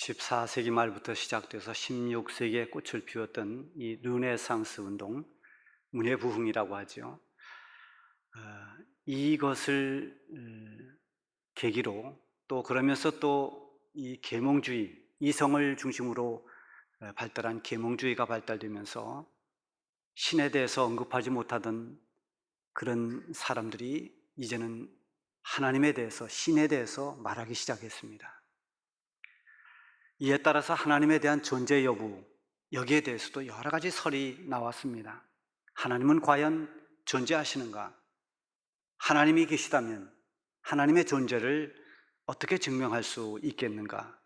14세기 말부터 시작돼서 16세기에 꽃을 피웠던 이 르네상스 운동, 문예부흥이라고 하죠. 이것을 계기로 또 그러면서 또 이 계몽주의, 이성을 중심으로 발달한 계몽주의가 발달되면서 신에 대해서 언급하지 못하던 그런 사람들이 이제는 하나님에 대해서, 신에 대해서 말하기 시작했습니다. 이에 따라서 하나님에 대한 존재 여부, 여기에 대해서도 여러 가지 설이 나왔습니다. 하나님은 과연 존재하시는가? 하나님이 계시다면 하나님의 존재를 어떻게 증명할 수 있겠는가?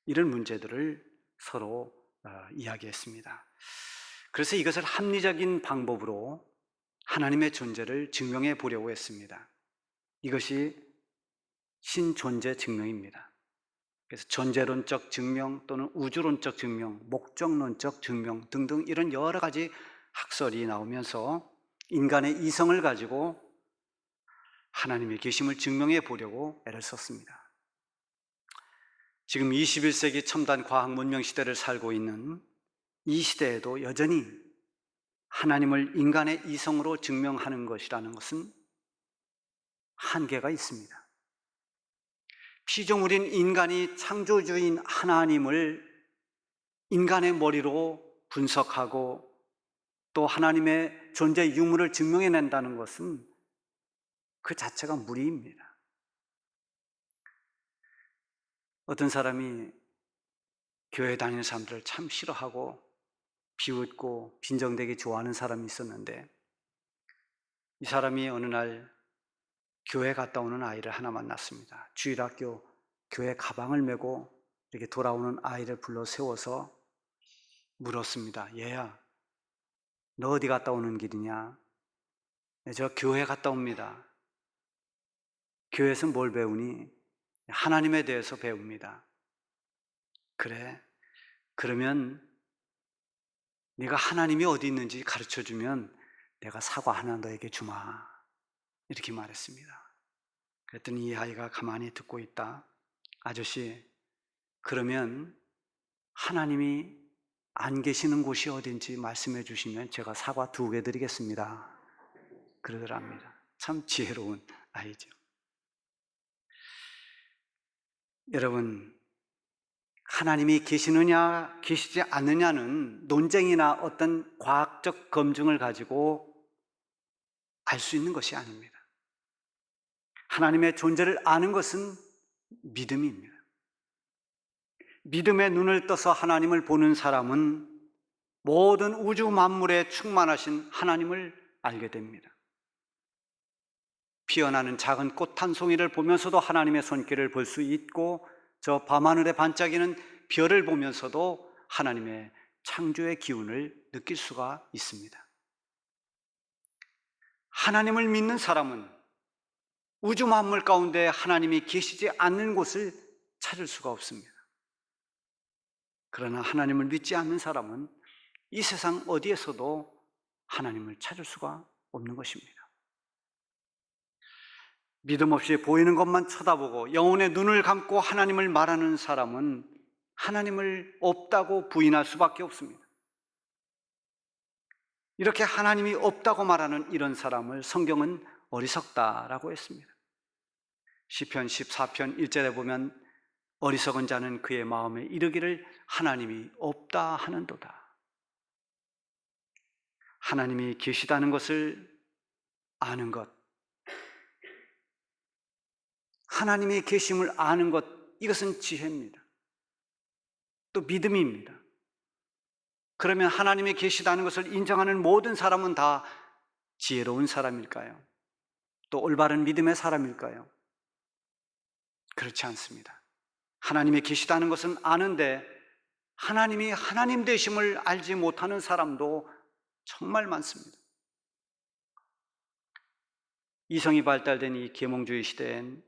이런 문제들을 서로 이야기했습니다. 그래서 이것을 합리적인 방법으로 하나님의 존재를 증명해 보려고 했습니다. 이것이 신존재 증명입니다. 그래서 존재론적 증명 또는 우주론적 증명, 목적론적 증명 등등 이런 여러 가지 학설이 나오면서 인간의 이성을 가지고 하나님의 계심을 증명해 보려고 애를 썼습니다. 지금 21세기 첨단 과학 문명 시대를 살고 있는 이 시대에도 여전히 하나님을 인간의 이성으로 증명하는 것이라는 것은 한계가 있습니다. 피조물인 인간이 창조주인 하나님을 인간의 머리로 분석하고 또 하나님의 존재 유무를 증명해낸다는 것은 그 자체가 무리입니다. 어떤 사람이 교회 다니는 사람들을 참 싫어하고 비웃고 빈정대기 좋아하는 사람이 있었는데, 이 사람이 어느 날 교회 갔다 오는 아이를 하나 만났습니다. 주일학교 교회 가방을 메고 이렇게 돌아오는 아이를 불러 세워서 물었습니다. 얘야, 너 어디 갔다 오는 길이냐? 네, 저 교회 갔다 옵니다. 교회에서 뭘 배우니? 하나님에 대해서 배웁니다. 그래, 그러면 네가 하나님이 어디 있는지 가르쳐주면 내가 사과 하나 너에게 주마. 이렇게 말했습니다. 그랬더니 이 아이가 가만히 듣고 있다. 아저씨, 그러면 하나님이 안 계시는 곳이 어딘지 말씀해 주시면 제가 사과 2개 드리겠습니다. 그러더랍니다. 참 지혜로운 아이죠. 여러분, 하나님이 계시느냐 계시지 않느냐는 논쟁이나 어떤 과학적 검증을 가지고 알 수 있는 것이 아닙니다. 하나님의 존재를 아는 것은 믿음입니다. 믿음의 눈을 떠서 하나님을 보는 사람은 모든 우주 만물에 충만하신 하나님을 알게 됩니다. 피어나는 작은 꽃 한 송이를 보면서도 하나님의 손길을 볼 수 있고, 저 밤하늘에 반짝이는 별을 보면서도 하나님의 창조의 기운을 느낄 수가 있습니다. 하나님을 믿는 사람은 우주 만물 가운데 하나님이 계시지 않는 곳을 찾을 수가 없습니다. 그러나 하나님을 믿지 않는 사람은 이 세상 어디에서도 하나님을 찾을 수가 없는 것입니다. 믿음 없이 보이는 것만 쳐다보고 영혼의 눈을 감고 하나님을 말하는 사람은 하나님을 없다고 부인할 수밖에 없습니다. 이렇게 하나님이 없다고 말하는 이런 사람을 성경은 어리석다라고 했습니다. 시편 14편 1절에 보면 어리석은 자는 그의 마음에 이르기를 하나님이 없다 하는도다. 하나님이 계시다는 것을 아는 것, 하나님의 계심을 아는 것, 이것은 지혜입니다. 또 믿음입니다. 그러면 하나님이 계시다는 것을 인정하는 모든 사람은 다 지혜로운 사람일까요? 또 올바른 믿음의 사람일까요? 그렇지 않습니다. 하나님이 계시다는 것은 아는데 하나님이 하나님 되심을 알지 못하는 사람도 정말 많습니다. 이성이 발달된 이 계몽주의 시대엔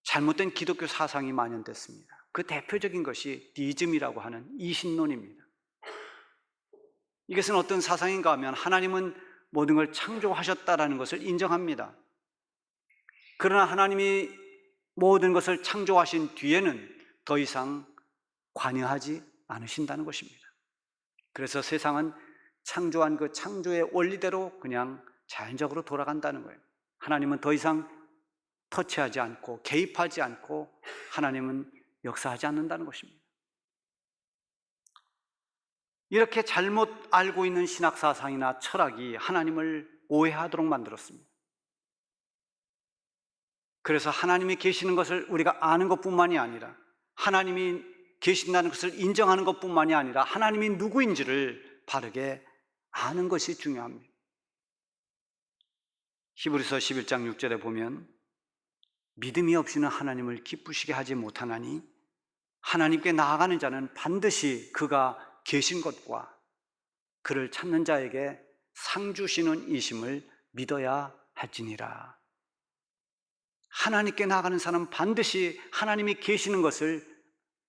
잘못된 기독교 사상이 만연됐습니다. 그 대표적인 것이 디즘이라고 하는 이신론입니다. 이것은 어떤 사상인가 하면 하나님은 모든 걸 창조하셨다라는 것을 인정합니다. 그러나 하나님이 모든 것을 창조하신 뒤에는 더 이상 관여하지 않으신다는 것입니다. 그래서 세상은 창조한 그 창조의 원리대로 그냥 자연적으로 돌아간다는 거예요. 하나님은 더 이상 터치하지 않고 개입하지 않고 하나님은 역사하지 않는다는 것입니다. 이렇게 잘못 알고 있는 신학사상이나 철학이 하나님을 오해하도록 만들었습니다. 그래서 하나님이 계시는 것을 우리가 아는 것뿐만이 아니라 하나님이 계신다는 것을 인정하는 것뿐만이 아니라 하나님이 누구인지를 바르게 아는 것이 중요합니다. 히브리서 11장 6절에 보면 믿음이 없이는 하나님을 기쁘시게 하지 못하나니 하나님께 나아가는 자는 반드시 그가 계신 것과 그를 찾는 자에게 상 주시는 이심을 믿어야 할지니라. 하나님께 나아가는 사람은 반드시 하나님이 계시는 것을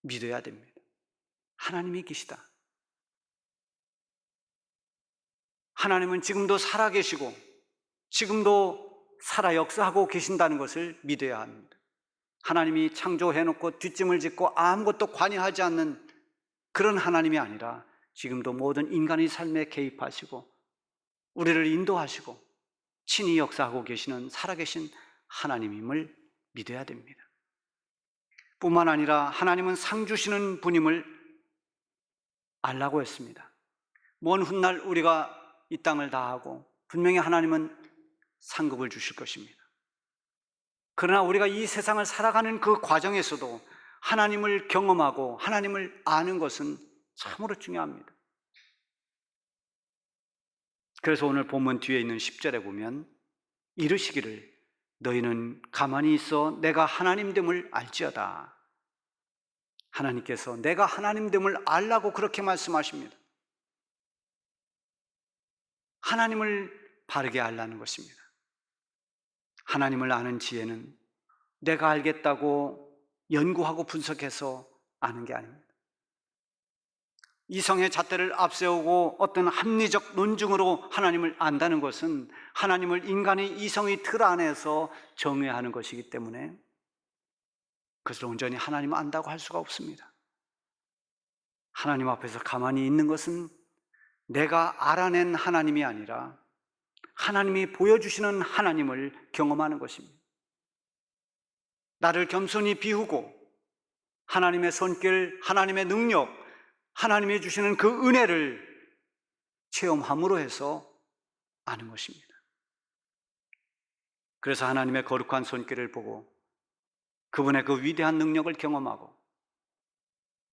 믿어야 됩니다. 하나님이 계시다. 하나님은 지금도 살아계시고 지금도 살아 역사하고 계신다는 것을 믿어야 합니다. 하나님이 창조해놓고 뒷짐을 짓고 아무것도 관여하지 않는 그런 하나님이 아니라 지금도 모든 인간의 삶에 개입하시고 우리를 인도하시고 친히 역사하고 계시는 살아계신 하나님임을 믿어야 됩니다. 뿐만 아니라 하나님은 상 주시는 분임을 알라고 했습니다. 먼 훗날 우리가 이 땅을 다하고 분명히 하나님은 상급을 주실 것입니다. 그러나 우리가 이 세상을 살아가는 그 과정에서도 하나님을 경험하고 하나님을 아는 것은 참으로 중요합니다. 그래서 오늘 본문 뒤에 있는 10절에 보면 이르시기를 너희는 가만히 있어 내가 하나님됨을 알지어다. 하나님께서 내가 하나님됨을 알라고 그렇게 말씀하십니다. 하나님을 바르게 알라는 것입니다. 하나님을 아는 지혜는 내가 알겠다고 연구하고 분석해서 아는 게 아닙니다. 이성의 잣대를 앞세우고 어떤 합리적 논증으로 하나님을 안다는 것은 하나님을 인간의 이성의 틀 안에서 정의하는 것이기 때문에 그것을 온전히 하나님을 안다고 할 수가 없습니다. 하나님 앞에서 가만히 있는 것은 내가 알아낸 하나님이 아니라 하나님이 보여주시는 하나님을 경험하는 것입니다. 나를 겸손히 비우고 하나님의 손길, 하나님의 능력, 하나님이 주시는 그 은혜를 체험함으로 해서 아는 것입니다. 그래서 하나님의 거룩한 손길을 보고 그분의 그 위대한 능력을 경험하고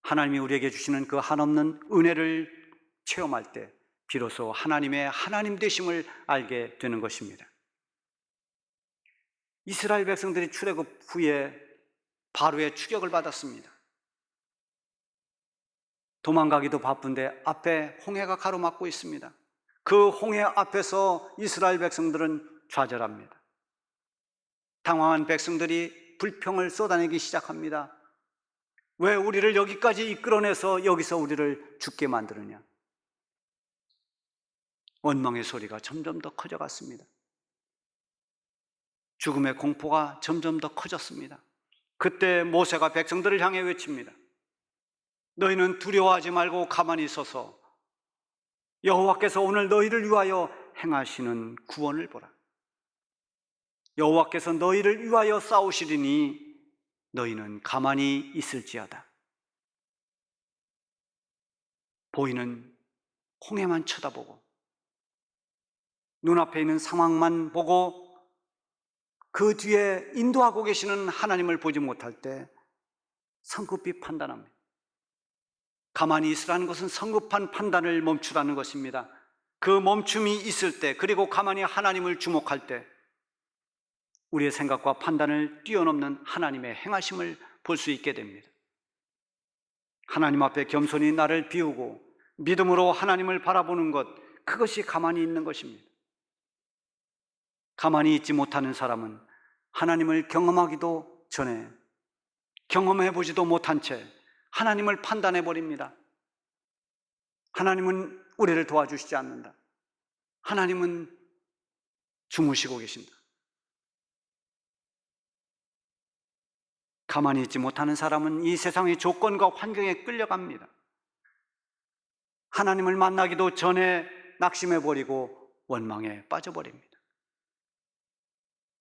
하나님이 우리에게 주시는 그 한없는 은혜를 체험할 때 비로소 하나님의 하나님 되심을 알게 되는 것입니다. 이스라엘 백성들이 출애굽 후에 바로의 추격을 받았습니다. 도망가기도 바쁜데 앞에 홍해가 가로막고 있습니다. 그 홍해 앞에서 이스라엘 백성들은 좌절합니다. 당황한 백성들이 불평을 쏟아내기 시작합니다. 왜 우리를 여기까지 이끌어내서 여기서 우리를 죽게 만드느냐? 원망의 소리가 점점 더 커져갔습니다. 죽음의 공포가 점점 더 커졌습니다. 그때 모세가 백성들을 향해 외칩니다. 너희는 두려워하지 말고 가만히 있어서 여호와께서 오늘 너희를 위하여 행하시는 구원을 보라. 여호와께서 너희를 위하여 싸우시리니 너희는 가만히 있을지어다. 보이는 홍해만 쳐다보고 눈앞에 있는 상황만 보고 그 뒤에 인도하고 계시는 하나님을 보지 못할 때 성급히 판단합니다. 가만히 있으라는 것은 성급한 판단을 멈추라는 것입니다. 그 멈춤이 있을 때, 그리고 가만히 하나님을 주목할 때 우리의 생각과 판단을 뛰어넘는 하나님의 행하심을 볼 수 있게 됩니다. 하나님 앞에 겸손히 나를 비우고 믿음으로 하나님을 바라보는 것, 그것이 가만히 있는 것입니다. 가만히 있지 못하는 사람은 하나님을 경험하기도 전에 경험해보지도 못한 채 하나님을 판단해버립니다. 하나님은 우리를 도와주시지 않는다. 하나님은 주무시고 계신다. 가만히 있지 못하는 사람은 이 세상의 조건과 환경에 끌려갑니다. 하나님을 만나기도 전에 낙심해버리고 원망에 빠져버립니다.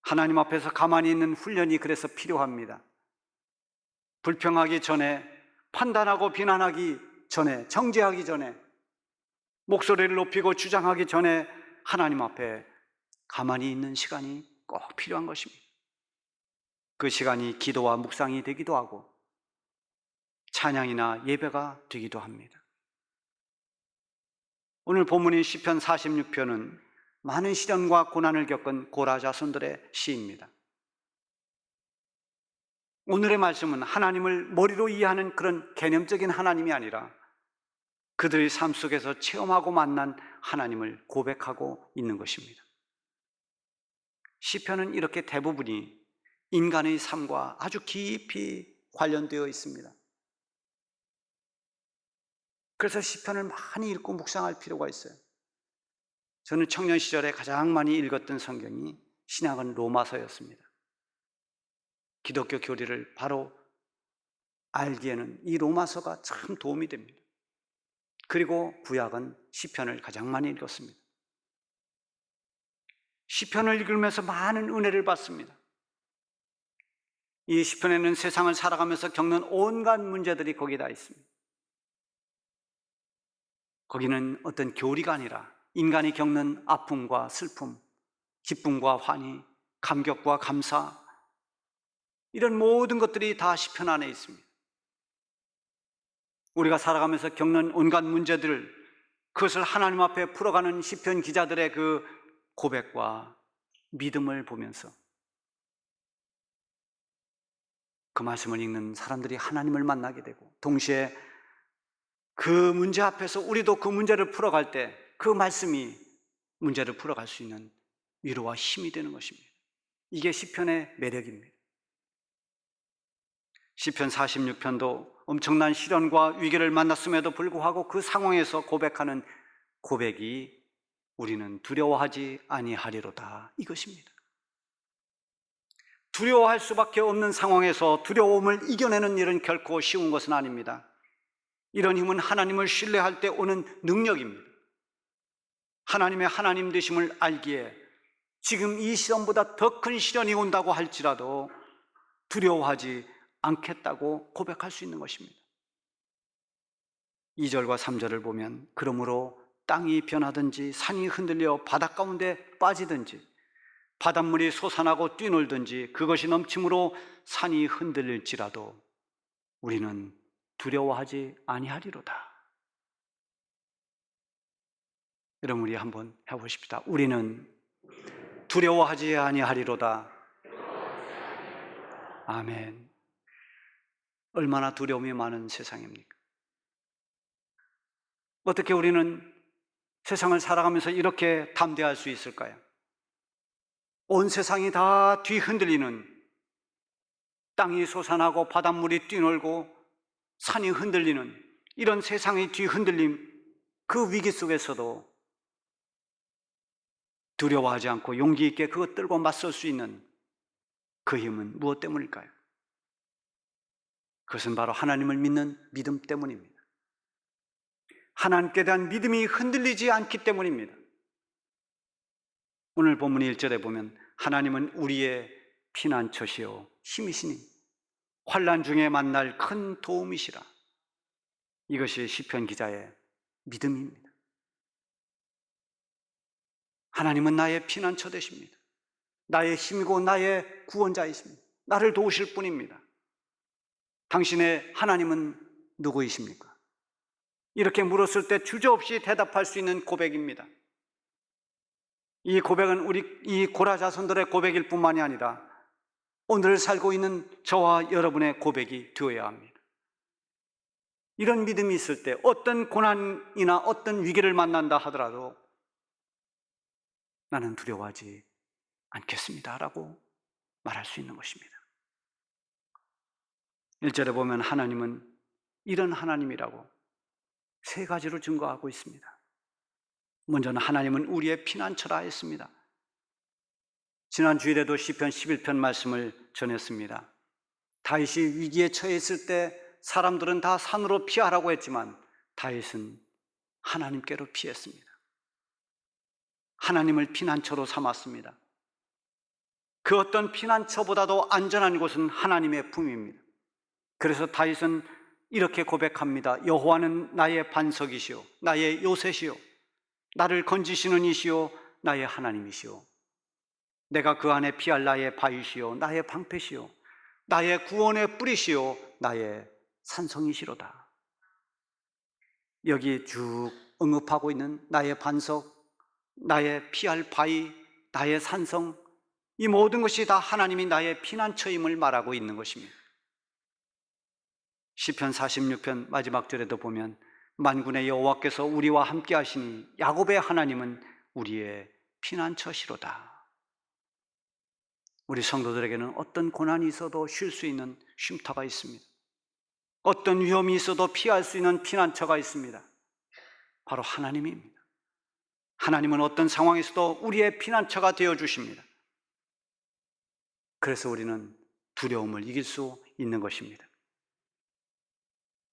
하나님 앞에서 가만히 있는 훈련이 그래서 필요합니다. 불평하기 전에, 판단하고 비난하기 전에, 정죄하기 전에, 목소리를 높이고 주장하기 전에 하나님 앞에 가만히 있는 시간이 꼭 필요한 것입니다. 그 시간이 기도와 묵상이 되기도 하고 찬양이나 예배가 되기도 합니다. 오늘 본문인 시편 46편은 많은 시련과 고난을 겪은 고라 자손들의 시입니다. 오늘의 말씀은 하나님을 머리로 이해하는 그런 개념적인 하나님이 아니라 그들의 삶 속에서 체험하고 만난 하나님을 고백하고 있는 것입니다. 시편은 이렇게 대부분이 인간의 삶과 아주 깊이 관련되어 있습니다. 그래서 시편을 많이 읽고 묵상할 필요가 있어요. 저는 청년 시절에 가장 많이 읽었던 성경이 신약은 로마서였습니다. 기독교 교리를 바로 알기에는 이 로마서가 참 도움이 됩니다. 그리고 구약은 시편을 가장 많이 읽었습니다. 시편을 읽으면서 많은 은혜를 받습니다. 이 시편에는 세상을 살아가면서 겪는 온갖 문제들이 거기다 있습니다. 거기는 어떤 교리가 아니라 인간이 겪는 아픔과 슬픔, 기쁨과 환희, 감격과 감사, 이런 모든 것들이 다 시편 안에 있습니다. 우리가 살아가면서 겪는 온갖 문제들, 그것을 하나님 앞에 풀어가는 시편 기자들의 그 고백과 믿음을 보면서 그 말씀을 읽는 사람들이 하나님을 만나게 되고, 동시에 그 문제 앞에서 우리도 그 문제를 풀어갈 때 그 말씀이 문제를 풀어갈 수 있는 위로와 힘이 되는 것입니다. 이게 시편의 매력입니다. 시편 46편도 엄청난 시련과 위기를 만났음에도 불구하고 그 상황에서 고백하는 고백이 우리는 두려워하지 아니하리로다, 이것입니다. 두려워할 수밖에 없는 상황에서 두려움을 이겨내는 일은 결코 쉬운 것은 아닙니다. 이런 힘은 하나님을 신뢰할 때 오는 능력입니다. 하나님의 하나님 되심을 알기에 지금 이 시련보다 더 큰 시련이 온다고 할지라도 두려워하지 않겠다고 고백할 수 있는 것입니다. 2절과 3절을 보면 그러므로 땅이 변하든지 산이 흔들려 바닷 가운데 빠지든지 바닷물이 솟아나고 뛰놀든지 그것이 넘침으로 산이 흔들릴지라도 우리는 두려워하지 아니하리로다. 여러분, 우리 한번 해보십시다. 우리는 두려워하지 아니하리로다. 아멘. 얼마나 두려움이 많은 세상입니까? 어떻게 우리는 세상을 살아가면서 이렇게 담대할 수 있을까요? 온 세상이 다 뒤흔들리는, 땅이 솟아나고 바닷물이 뛰놀고 산이 흔들리는 이런 세상의 뒤흔들림, 그 위기 속에서도 두려워하지 않고 용기 있게 그것들과 맞설 수 있는 그 힘은 무엇 때문일까요? 그것은 바로 하나님을 믿는 믿음 때문입니다. 하나님께 대한 믿음이 흔들리지 않기 때문입니다. 오늘 본문 1절에 보면 하나님은 우리의 피난처시요 힘이시니 환난 중에 만날 큰 도움이시라. 이것이 시편 기자의 믿음입니다. 하나님은 나의 피난처 되십니다. 나의 힘이고 나의 구원자이십니다. 나를 도우실 분입니다. 당신의 하나님은 누구이십니까? 이렇게 물었을 때 주저없이 대답할 수 있는 고백입니다. 이 고백은 이 고라 자손들의 고백일 뿐만이 아니라 오늘 살고 있는 저와 여러분의 고백이 되어야 합니다. 이런 믿음이 있을 때 어떤 고난이나 어떤 위기를 만난다 하더라도 나는 두려워하지 않겠습니다 라고 말할 수 있는 것입니다. 1절에 보면 하나님은 이런 하나님이라고 3가지로 증거하고 있습니다. 먼저는 하나님은 우리의 피난처라 했습니다. 지난 주일에도 시편 11편 말씀을 전했습니다. 다윗이 위기에 처해 있을 때 사람들은 다 산으로 피하라고 했지만 다윗은 하나님께로 피했습니다. 하나님을 피난처로 삼았습니다. 그 어떤 피난처보다도 안전한 곳은 하나님의 품입니다. 그래서 다윗은 이렇게 고백합니다. 여호와는 나의 반석이시오, 나의 요새시오, 나를 건지시는 이시오, 나의 하나님이시오. 내가 그 안에 피할 나의 바위시오, 나의 방패시오, 나의 구원의 뿌리시오, 나의 산성이시로다. 여기 쭉 언급하고 있는 나의 반석, 나의 피할 바위, 나의 산성, 이 모든 것이 다 하나님이 나의 피난처임을 말하고 있는 것입니다. 시편 46편 마지막 절에도 보면 만군의 여호와께서 우리와 함께 하시니 야곱의 하나님은 우리의 피난처시로다. 우리 성도들에게는 어떤 고난이 있어도 쉴 수 있는 쉼터가 있습니다. 어떤 위험이 있어도 피할 수 있는 피난처가 있습니다. 바로 하나님입니다. 하나님은 어떤 상황에서도 우리의 피난처가 되어주십니다. 그래서 우리는 두려움을 이길 수 있는 것입니다.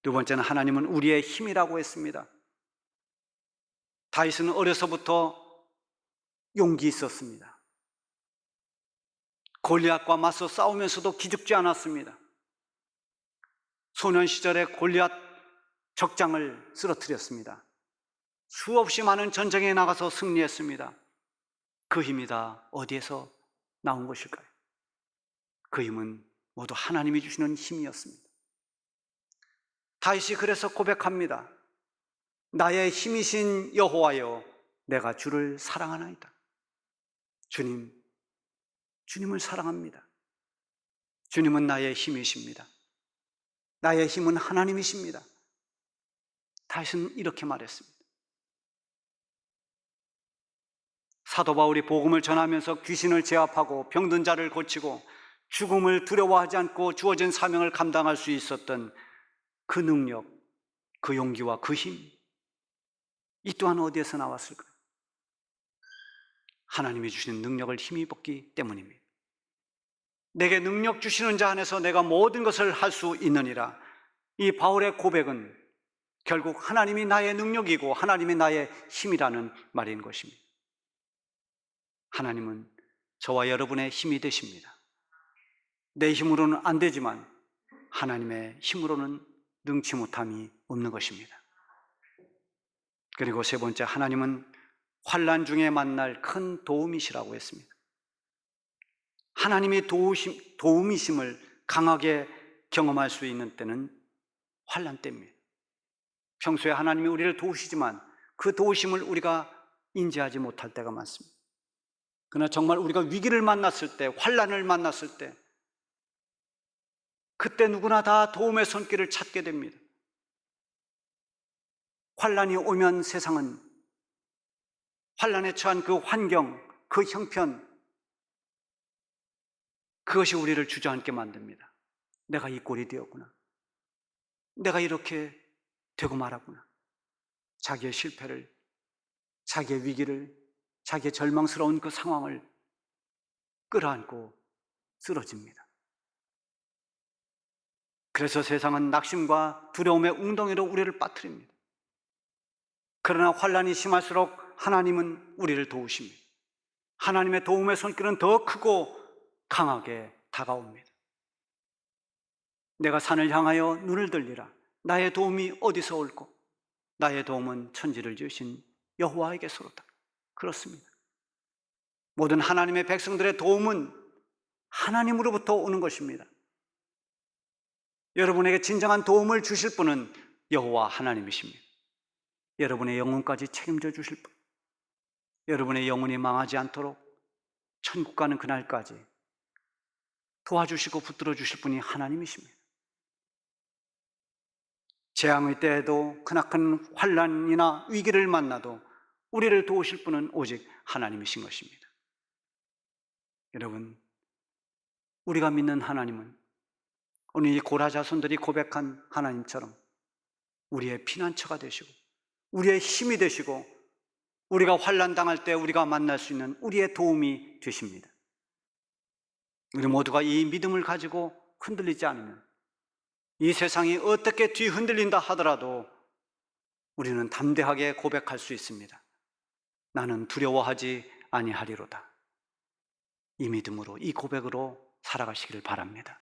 두 번째는 하나님은 우리의 힘이라고 했습니다. 다윗은 어려서부터 용기 있었습니다. 골리앗과 맞서 싸우면서도 기죽지 않았습니다. 소년 시절에 골리앗 적장을 쓰러뜨렸습니다. 수없이 많은 전쟁에 나가서 승리했습니다. 그 힘이 다 어디에서 나온 것일까요? 그 힘은 모두 하나님이 주시는 힘이었습니다. 다윗이 그래서 고백합니다. 나의 힘이신 여호와여, 내가 주를 사랑하나이다. 주님을 사랑합니다. 주님은 나의 힘이십니다. 나의 힘은 하나님이십니다. 다윗은 이렇게 말했습니다. 사도 바울이 복음을 전하면서 귀신을 제압하고 병든 자를 고치고 죽음을 두려워하지 않고 주어진 사명을 감당할 수 있었던 그 능력, 그 용기와 그 힘, 이 또한 어디에서 나왔을까요? 하나님이 주시는 능력을 힘입었기 때문입니다. 내게 능력 주시는 자 안에서 내가 모든 것을 할 수 있느니라. 이 바울의 고백은 결국 하나님이 나의 능력이고 하나님이 나의 힘이라는 말인 것입니다. 하나님은 저와 여러분의 힘이 되십니다. 내 힘으로는 안 되지만 하나님의 힘으로는 능치 못함이 없는 것입니다. 그리고 세 번째, 하나님은 환난 중에 만날 큰 도움이시라고 했습니다. 하나님이 도움이심을 강하게 경험할 수 있는 때는 환난 때입니다. 평소에 하나님이 우리를 도우시지만 그 도우심을 우리가 인지하지 못할 때가 많습니다. 그러나 정말 우리가 위기를 만났을 때, 환난을 만났을 때, 그때 누구나 다 도움의 손길을 찾게 됩니다. 환난이 오면 세상은, 환난에 처한 그 환경, 그 형편, 그것이 우리를 주저앉게 만듭니다. 내가 이 꼴이 되었구나. 내가 이렇게 되고 말았구나. 자기의 실패를, 자기의 위기를, 자기의 절망스러운 그 상황을 끌어안고 쓰러집니다. 그래서 세상은 낙심과 두려움의 웅덩이로 우리를 빠뜨립니다. 그러나 환난이 심할수록 하나님은 우리를 도우십니다. 하나님의 도움의 손길은 더 크고 강하게 다가옵니다. 내가 산을 향하여 눈을 들리라. 나의 도움이 어디서 올꼬? 나의 도움은 천지를 지으신 여호와에게서로다. 그렇습니다. 모든 하나님의 백성들의 도움은 하나님으로부터 오는 것입니다. 여러분에게 진정한 도움을 주실 분은 여호와 하나님이십니다. 여러분의 영혼까지 책임져 주실 분, 여러분의 영혼이 망하지 않도록 천국 가는 그날까지 도와주시고 붙들어 주실 분이 하나님이십니다. 재앙의 때에도 크나큰 환난이나 위기를 만나도 우리를 도우실 분은 오직 하나님이신 것입니다. 여러분, 우리가 믿는 하나님은 오늘 이 고라 자손들이 고백한 하나님처럼 우리의 피난처가 되시고 우리의 힘이 되시고 우리가 환난 당할 때 우리가 만날 수 있는 우리의 도움이 되십니다. 우리 모두가 이 믿음을 가지고 흔들리지 않으면, 이 세상이 어떻게 뒤흔들린다 하더라도 우리는 담대하게 고백할 수 있습니다. 나는 두려워하지 아니하리로다. 이 믿음으로, 이 고백으로 살아가시기를 바랍니다.